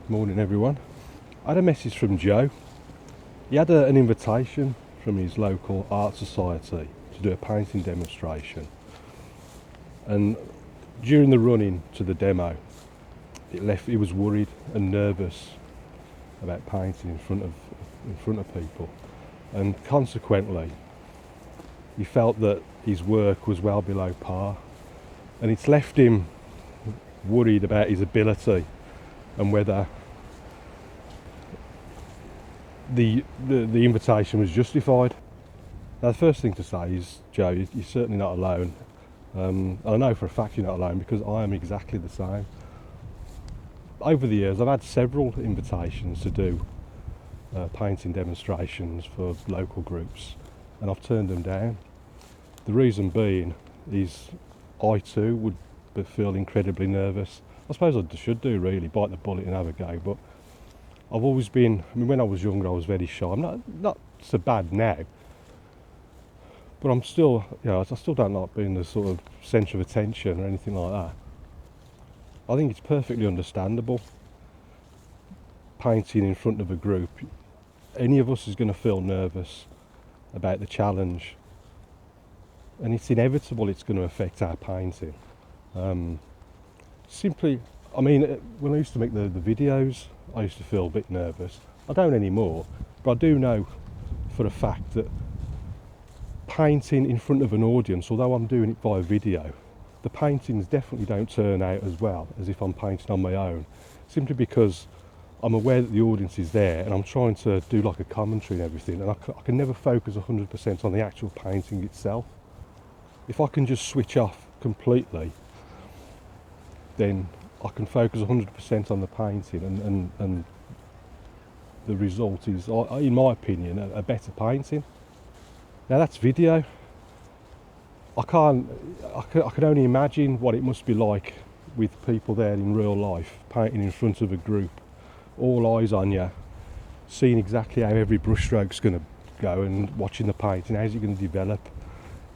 Morning everyone. I had a message from Joe. He had an invitation from his local art society to do a painting demonstration, and during the run-in to the demo he was worried and nervous about painting in front of people, and consequently he felt that his work was well below par, and it's left him worried about his ability and whether the invitation was justified. Now, the first thing to say is, Joe, you're certainly not alone. And I know for a fact you're not alone, because I am exactly the same. Over the years I've had several invitations to do painting demonstrations for local groups, and I've turned them down. The reason being is I too would feel incredibly nervous. I suppose I should do, really, bite the bullet and have a go, but I've always been, when I was younger I was very shy. I'm not so bad now, but I'm still, I still don't like being the sort of centre of attention or anything like that. I think it's perfectly understandable. Painting in front of a group, any of us is going to feel nervous about the challenge, and it's inevitable it's going to affect our painting. Simply, when I used to make the videos, I used to feel a bit nervous. I don't anymore, but I do know for a fact that painting in front of an audience, although I'm doing it via video, the paintings definitely don't turn out as well as if I'm painting on my own, simply because I'm aware that the audience is there and I'm trying to do like a commentary and everything, and I can never focus 100% on the actual painting itself. If I can just switch off completely, then I can focus 100% on the painting, and the result is, in my opinion, a better painting. Now, that's video. I can only imagine what it must be like with people there in real life, painting in front of a group, all eyes on you, seeing exactly how every brushstroke's going to go, and watching the painting. How's it going to develop?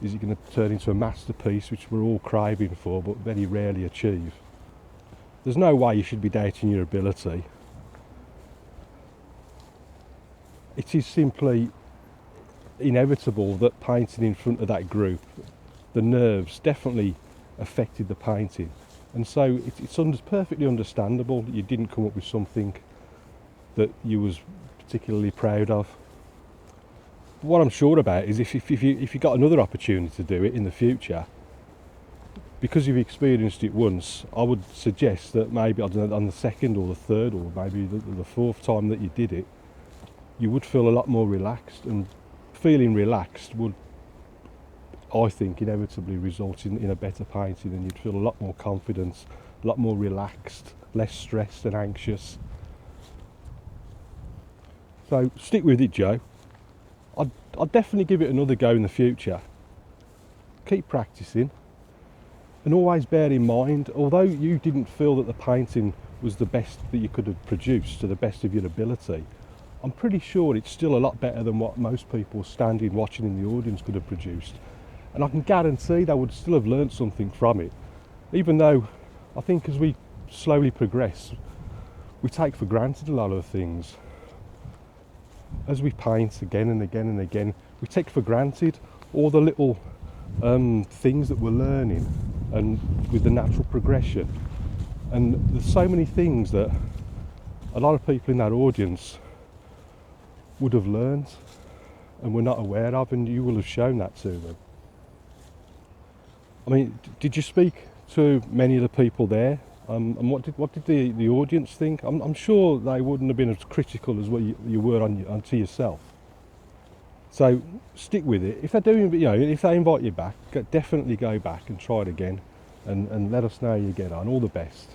Is it going to turn into a masterpiece, which we're all craving for but very rarely achieve? There's no way you should be doubting your ability. It is simply inevitable that painting in front of that group, the nerves definitely affected the painting, and so it's perfectly understandable that you didn't come up with something that you was particularly proud of. But what I'm sure about is if you got another opportunity to do it in the future, because you've experienced it once, I would suggest that maybe on the second or the third or maybe the fourth time that you did it, you would feel a lot more relaxed, and feeling relaxed would, I think, inevitably result in a better painting, and you'd feel a lot more confidence, a lot more relaxed, less stressed and anxious. So stick with it, Joe. I'd definitely give it another go in the future. Keep practicing. And always bear in mind, although you didn't feel that the painting was the best that you could have produced to the best of your ability, I'm pretty sure it's still a lot better than what most people standing watching in the audience could have produced. And I can guarantee they would still have learnt something from it, even though I think as we slowly progress, we take for granted a lot of things. As we paint again and again and again, we take for granted all the little things that we're learning, and with the natural progression. And there's so many things that a lot of people in that audience would have learned and we're not aware of, and you will have shown that to them. Did you speak to many of the people there? And what did the audience think? I'm sure they wouldn't have been as critical as what you were onto yourself. So stick with it. If they're doing, if they invite you back, definitely go back and try it again, and let us know how you get on. All the best.